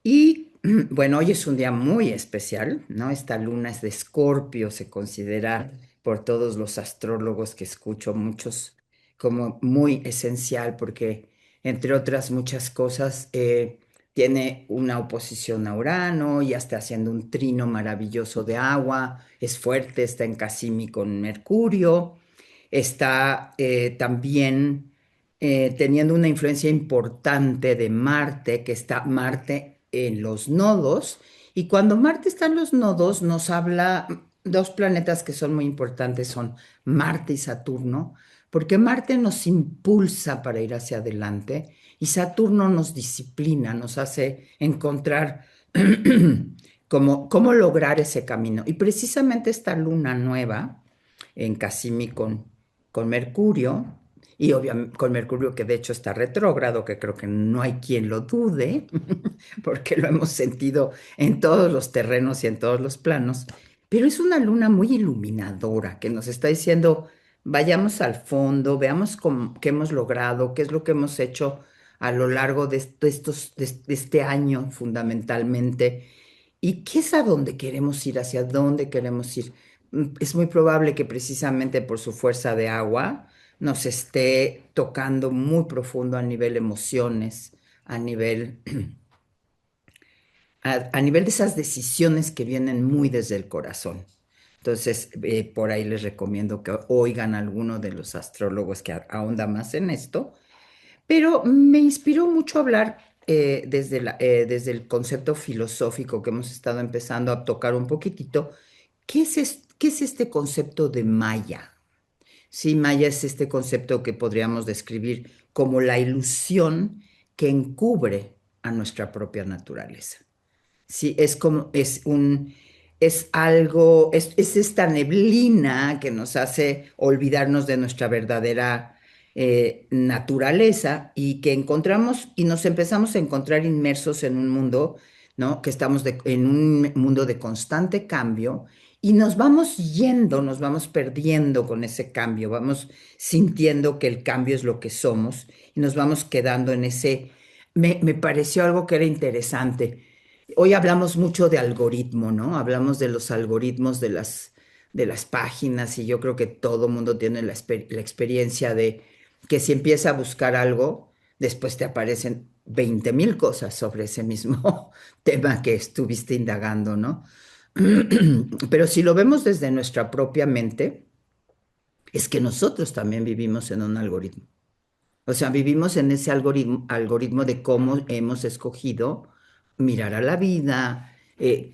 Y bueno, hoy es un día muy especial, ¿no? Esta luna es de Escorpio, se considera por todos los astrólogos que escucho, muchos como muy esencial porque, entre otras muchas cosas, tiene una oposición a Urano, ya está haciendo un trino maravilloso de agua, es fuerte, está en Casimi con Mercurio, está también teniendo una influencia importante de Marte, que está Marte en los nodos. Y cuando Marte está en los nodos, nos habla dos planetas que son muy importantes, son Marte y Saturno, porque Marte nos impulsa para ir hacia adelante y Saturno nos disciplina, nos hace encontrar cómo lograr ese camino. Y precisamente esta luna nueva en Casimi con Mercurio, y obviamente con Mercurio que de hecho está retrógrado, que creo que no hay quien lo dude, porque lo hemos sentido en todos los terrenos y en todos los planos, pero es una luna muy iluminadora que nos está diciendo, vayamos al fondo, veamos qué hemos logrado, qué es lo que hemos hecho a lo largo de este año fundamentalmente, y qué es a dónde queremos ir, hacia dónde queremos ir. Es muy probable que precisamente por su fuerza de agua nos esté tocando muy profundo a nivel emociones, a nivel, a nivel de esas decisiones que vienen muy desde el corazón. Entonces, por ahí les recomiendo que oigan a alguno de los astrólogos que ahonda más en esto, pero me inspiró mucho hablar desde el concepto filosófico que hemos estado empezando a tocar un poquitito. ¿Qué es este concepto de Maya? Sí, Maya es este concepto que podríamos describir como la ilusión que encubre a nuestra propia naturaleza. Sí, es como, es algo, es esta neblina que nos hace olvidarnos de nuestra verdadera naturaleza y que encontramos y nos empezamos a encontrar inmersos en un mundo, ¿no? Que estamos en un mundo de constante cambio y nos vamos yendo, nos vamos perdiendo con ese cambio, vamos sintiendo que el cambio es lo que somos y nos vamos quedando en ese. Me pareció algo que era interesante. Hoy hablamos mucho de algoritmo, ¿no? Hablamos de los algoritmos de las páginas y yo creo que todo mundo tiene la experiencia de que si empieza a buscar algo, después te aparecen 20,000 cosas sobre ese mismo tema que estuviste indagando, ¿no? Pero si lo vemos desde nuestra propia mente, es que nosotros también vivimos en un algoritmo. O sea, vivimos en ese algoritmo de cómo hemos escogido mirar a la vida,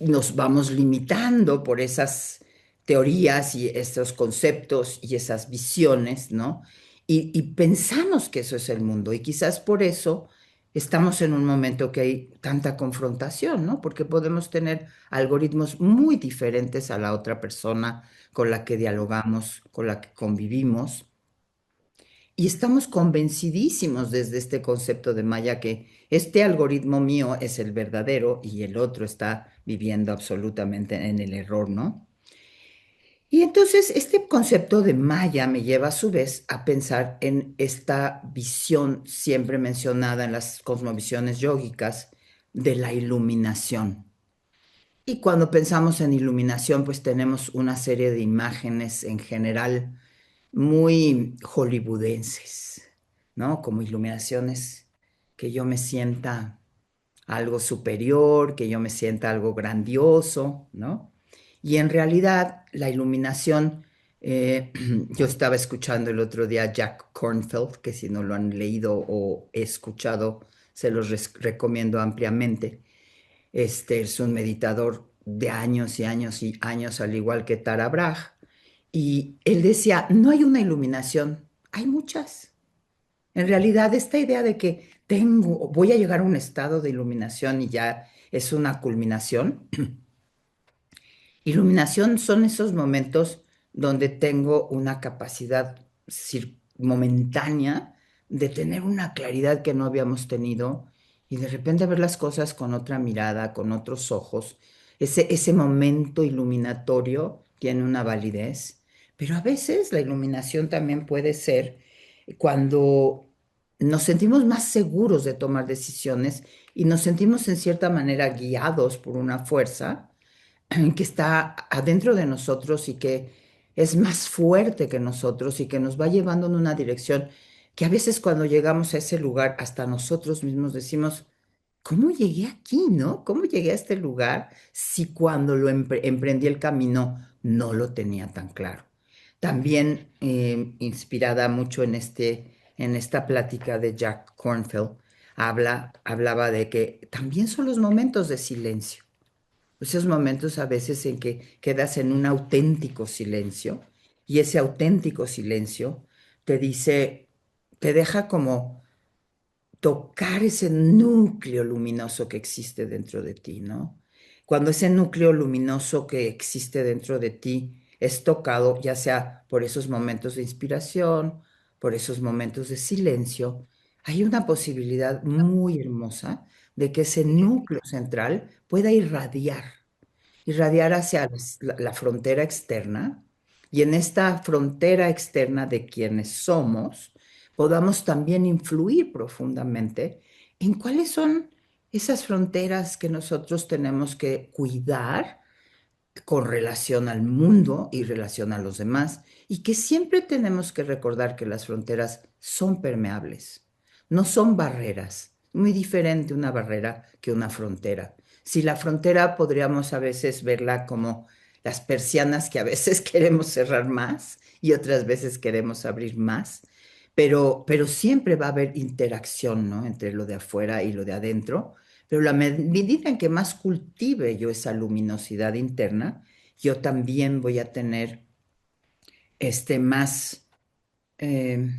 nos vamos limitando por esas teorías y esos conceptos y esas visiones, ¿no? Y pensamos que eso es el mundo y quizás por eso estamos en un momento que hay tanta confrontación, ¿no? Porque podemos tener algoritmos muy diferentes a la otra persona con la que dialogamos, con la que convivimos. Y estamos convencidísimos desde este concepto de Maya que este algoritmo mío es el verdadero y el otro está viviendo absolutamente en el error, ¿no? Y entonces este concepto de Maya me lleva a su vez a pensar en esta visión siempre mencionada en las cosmovisiones yógicas de la iluminación. Y cuando pensamos en iluminación, pues tenemos una serie de imágenes en general muy hollywoodenses, ¿no? Como iluminaciones que yo me sienta algo superior, que yo me sienta algo grandioso, ¿no? Y en realidad la iluminación, yo estaba escuchando el otro día a Jack Kornfield, que si no lo han leído o escuchado, se los recomiendo ampliamente. Este es un meditador de años y años y años, al igual que Tara Brach, y él decía, no hay una iluminación, hay muchas. En realidad, esta idea de que voy a llegar a un estado de iluminación y ya es una culminación. Iluminación son esos momentos donde tengo una capacidad momentánea de tener una claridad que no habíamos tenido y de repente ver las cosas con otra mirada, con otros ojos. Ese momento iluminatorio tiene una validez, pero a veces la iluminación también puede ser cuando nos sentimos más seguros de tomar decisiones y nos sentimos en cierta manera guiados por una fuerza que está adentro de nosotros y que es más fuerte que nosotros y que nos va llevando en una dirección que a veces cuando llegamos a ese lugar, hasta nosotros mismos decimos, ¿cómo llegué aquí, no? ¿Cómo llegué a este lugar si cuando emprendí el camino no lo tenía tan claro? También inspirada mucho en esta plática de Jack Kornfield, hablaba de que también son los momentos de silencio, esos momentos a veces en que quedas en un auténtico silencio y ese auténtico silencio te dice, te deja como tocar ese núcleo luminoso que existe dentro de ti, ¿no? Cuando ese núcleo luminoso que existe dentro de ti es tocado, ya sea por esos momentos de inspiración, por esos momentos de silencio, hay una posibilidad muy hermosa de que ese núcleo central pueda irradiar hacia la frontera externa y en esta frontera externa de quienes somos, podamos también influir profundamente en cuáles son esas fronteras que nosotros tenemos que cuidar con relación al mundo y relación a los demás, y que siempre tenemos que recordar que las fronteras son permeables, no son barreras, muy diferente una barrera que una frontera. Si la frontera podríamos a veces verla como las persianas que a veces queremos cerrar más y otras veces queremos abrir más, pero siempre va a haber interacción, ¿no? Entre lo de afuera y lo de adentro, pero la medida en que más cultive yo esa luminosidad interna, yo también voy a tener más, eh,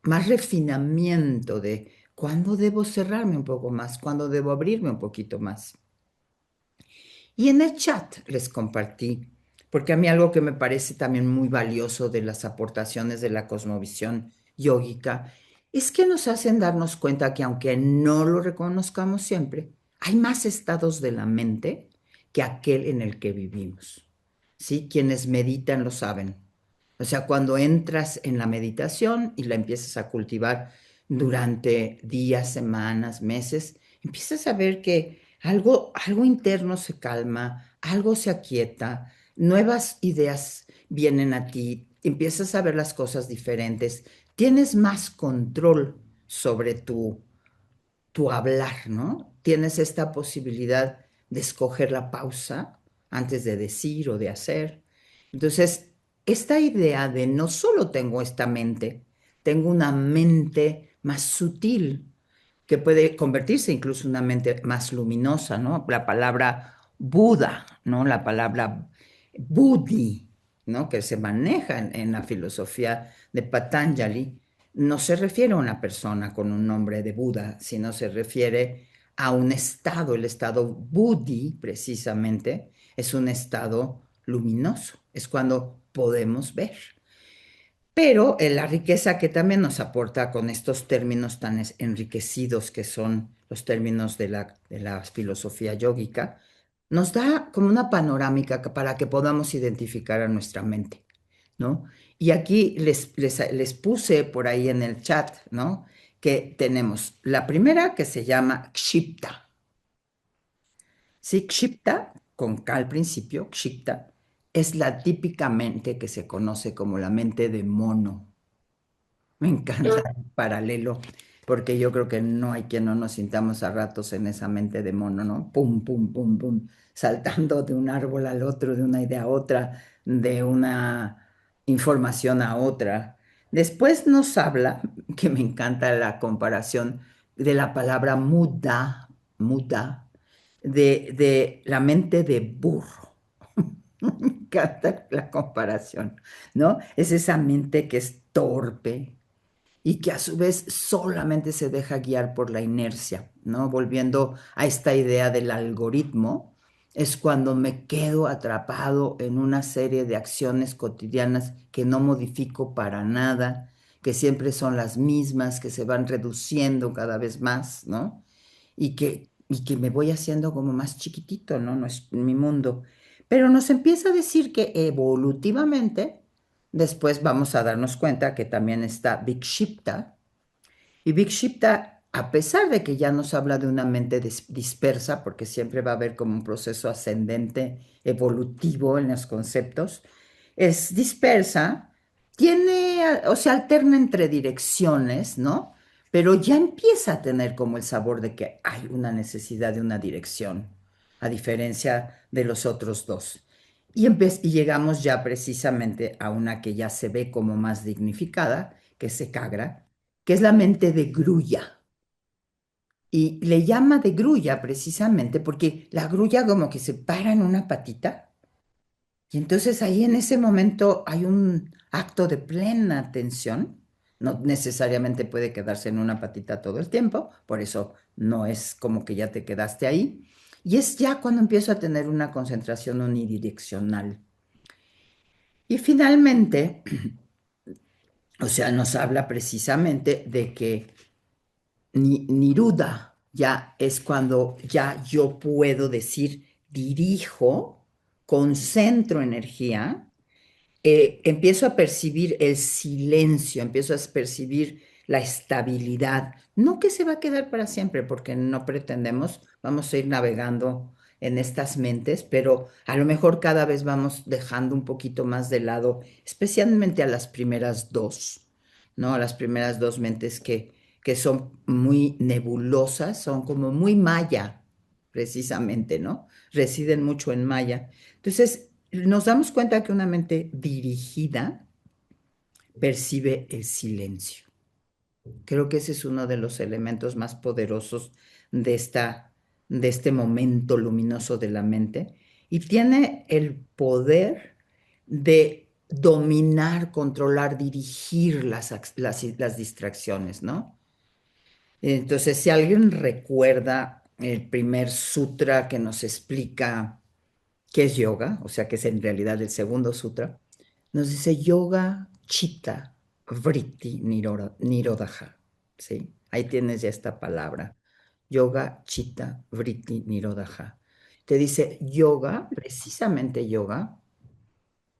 más refinamiento de cuándo debo cerrarme un poco más, cuándo debo abrirme un poquito más. Y en el chat les compartí, porque a mí algo que me parece también muy valioso de las aportaciones de la cosmovisión yógica es que nos hacen darnos cuenta que aunque no lo reconozcamos siempre, hay más estados de la mente que aquel en el que vivimos. ¿Sí? Quienes meditan lo saben. O sea, cuando entras en la meditación y la empiezas a cultivar durante días, semanas, meses, empiezas a ver que algo interno se calma, algo se aquieta, nuevas ideas vienen a ti, empiezas a ver las cosas diferentes, tienes más control sobre tu hablar, ¿no? Tienes esta posibilidad de escoger la pausa antes de decir o de hacer. Entonces, esta idea de no solo tengo esta mente, tengo una mente más sutil que puede convertirse incluso en una mente más luminosa, ¿no? La palabra Buda, ¿no? La palabra Buddhi, ¿no? Que se maneja en la filosofía de Patanjali, no se refiere a una persona con un nombre de Buda, sino se refiere a un estado. El estado Buddhi, precisamente, es un estado luminoso, es cuando podemos ver. Pero la riqueza que también nos aporta con estos términos tan enriquecidos que son los términos de la filosofía yógica, nos da como una panorámica para que podamos identificar a nuestra mente, ¿no? Y aquí les puse por ahí en el chat, ¿no? Que tenemos la primera que se llama Kshipta. Sí, Kshipta, con K al principio, Kshipta, es la típica mente que se conoce como la mente de mono. Me encanta el paralelo, porque yo creo que no hay quien no nos sintamos a ratos en esa mente de mono, ¿no? Pum, pum, pum, pum, saltando de un árbol al otro, de una idea a otra, de una información a otra. Después nos habla, que me encanta la comparación de la palabra muda, muda, de la mente de burro. Me encanta la comparación, ¿no? Es esa mente que es torpe, y que a su vez solamente se deja guiar por la inercia, ¿no? Volviendo a esta idea del algoritmo, es cuando me quedo atrapado en una serie de acciones cotidianas que no modifico para nada, que siempre son las mismas, que se van reduciendo cada vez más, ¿no? Y que me voy haciendo como más chiquitito, ¿no? No es mi mundo. Pero nos empieza a decir que evolutivamente, después vamos a darnos cuenta que también está Vikshipta, Y Vikshipta, a pesar de que ya nos habla de una mente dispersa, porque siempre va a haber como un proceso ascendente, evolutivo en los conceptos, es dispersa, tiene, o sea, alterna entre direcciones, ¿no? Pero ya empieza a tener como el sabor de que hay una necesidad de una dirección, a diferencia de los otros dos. Y llegamos ya precisamente a una que ya se ve como más dignificada, que es Ekagra, que es la mente de grulla. Y le llama de grulla precisamente porque la grulla como que se para en una patita y entonces ahí en ese momento hay un acto de plena atención. No necesariamente puede quedarse en una patita todo el tiempo, por eso no es como que ya te quedaste ahí. Y es ya cuando empiezo a tener una concentración unidireccional. Y finalmente, o sea, nos habla precisamente de que Niruda ya es cuando ya yo puedo decir, dirijo, concentro energía, empiezo a percibir el silencio, empiezo a percibir la estabilidad. No que se va a quedar para siempre, porque no pretendemos, vamos a ir navegando en estas mentes, pero a lo mejor cada vez vamos dejando un poquito más de lado, especialmente a las primeras dos, ¿no? A las primeras dos mentes que son muy nebulosas, son como muy maya, precisamente, ¿no? Residen mucho en maya. Entonces, nos damos cuenta que una mente dirigida percibe el silencio. Creo que ese es uno de los elementos más poderosos de de este momento luminoso de la mente y tiene el poder de dominar, controlar, dirigir las distracciones, ¿no? Entonces, si alguien recuerda el primer sutra que nos explica qué es yoga, o sea, que es en realidad el segundo sutra, nos dice yoga chitta vritti nirodha, ¿sí? Ahí tienes ya esta palabra, yoga chitta vritti nirodha. Te dice yoga, precisamente yoga,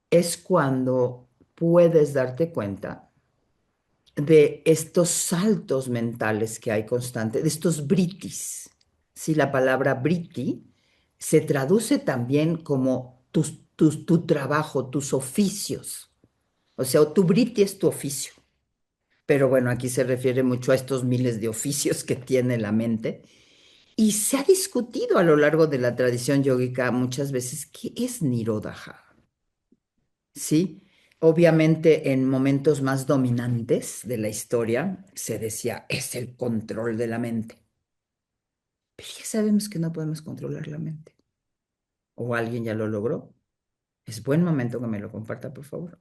es cuando puedes darte cuenta de estos saltos mentales que hay constantes, de estos brittis. Sí, la palabra britti se traduce también como tu trabajo, tus oficios. O sea, tu britti es tu oficio. Pero bueno, aquí se refiere mucho a estos miles de oficios que tiene la mente. Y se ha discutido a lo largo de la tradición yógica muchas veces qué es Nirodha. ¿Sí? Obviamente en momentos más dominantes de la historia se decía, es el control de la mente. Pero ya sabemos que no podemos controlar la mente. ¿O alguien ya lo logró? Es buen momento que me lo comparta, por favor.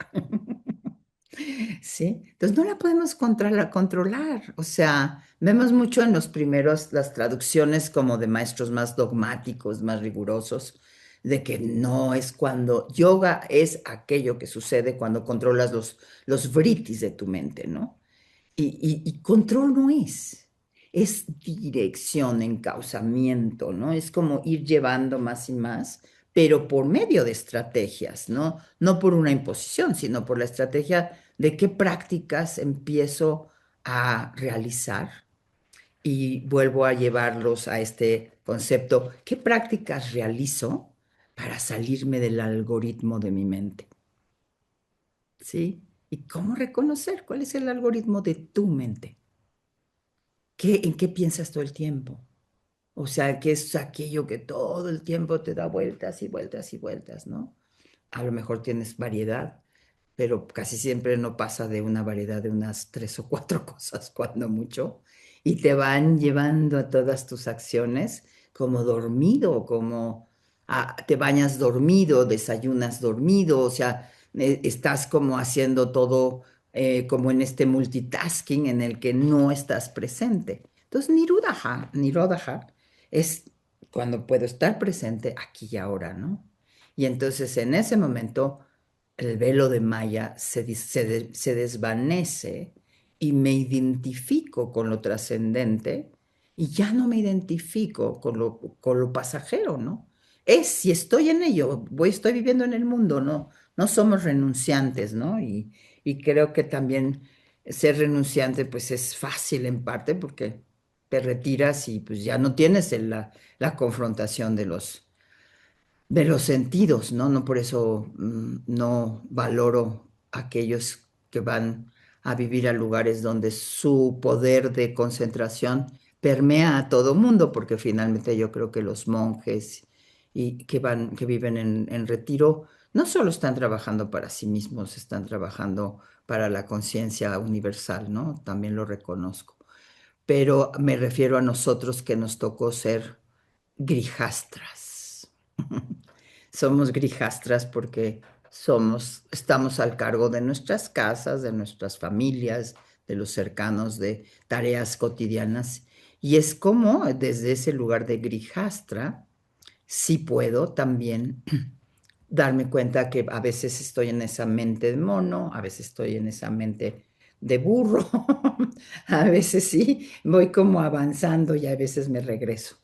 ¿Sí? Entonces no la podemos controlar. O sea, vemos mucho en los primeros, las traducciones como de maestros más dogmáticos, más rigurosos, de que no es cuando yoga es aquello que sucede cuando controlas los vrittis de tu mente, ¿no? Y control no es dirección, encauzamiento, ¿no? Es como ir llevando más y más, pero por medio de estrategias, ¿no? No por una imposición, sino por la estrategia de qué prácticas empiezo a realizar y vuelvo a llevarlos a este concepto, ¿qué prácticas realizo para salirme del algoritmo de mi mente? ¿Sí? ¿Y cómo reconocer cuál es el algoritmo de tu mente? ¿En qué piensas todo el tiempo? O sea, ¿qué es aquello que todo el tiempo te da vueltas y vueltas y vueltas, ¿no? A lo mejor tienes variedad, pero casi siempre no pasa de una variedad de unas tres o cuatro cosas, cuando mucho, y te van llevando a todas tus acciones como dormido, como te bañas dormido, desayunas dormido, o sea, estás como haciendo todo como en este multitasking en el que no estás presente. Entonces, Nirodha es cuando puedo estar presente aquí y ahora, ¿no? Y entonces en ese momento el velo de Maya se desvanece y me identifico con lo trascendente y ya no me identifico con lo pasajero, ¿no? Es si estoy en ello, estoy viviendo en el mundo, ¿no? No somos renunciantes, ¿no? Y creo que también ser renunciante pues es fácil en parte porque te retiras y pues ya no tienes la confrontación de los sentidos, ¿no? No por eso no valoro a aquellos que van a vivir a lugares donde su poder de concentración permea a todo mundo, porque finalmente yo creo que los monjes y que viven en retiro, no solo están trabajando para sí mismos, están trabajando para la conciencia universal, ¿no? También lo reconozco. Pero me refiero a nosotros que nos tocó ser grijastras. Somos grijastras porque estamos al cargo de nuestras casas, de nuestras familias, de los cercanos, de tareas cotidianas. Y es como desde ese lugar de grijastra, sí puedo también darme cuenta que a veces estoy en esa mente de mono, a veces estoy en esa mente de burro, a veces sí, voy como avanzando y a veces me regreso.